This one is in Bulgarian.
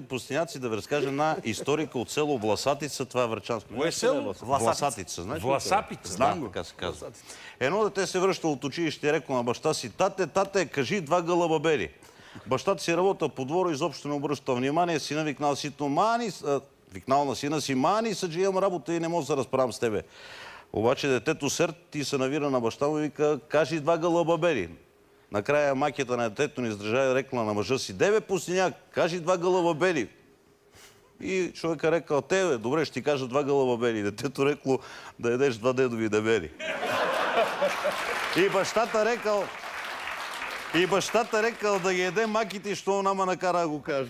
Пустиняци да ви разкажа една историка от село Власатица, това е врачанско. Кое село? Власатица, знаеш ли? Власапица. Знам, така се казва. Едно дете се връща от училище и рекло на баща си: тате, кажи 2 гълъба бели. Бащата си работа по двора, изобщо не обръща внимание, сина викнал викнал на сина си: мани, съджи, имам работа и не мога да се разправям с тебе. Обаче детето сърд и се навира на баща му и вика: кажи 2 гълъба бели. Накрая майката на детето не издържа и рекла на мъжа си: деве пустиняк, кажи 2 гълъба бели. И човека рекал: добре, ще ти кажа 2 гълъба бели. Детето рекло: да ядеш 2 дедови дебели. И бащата рекал да ги яде маките, що нама накара да го каже.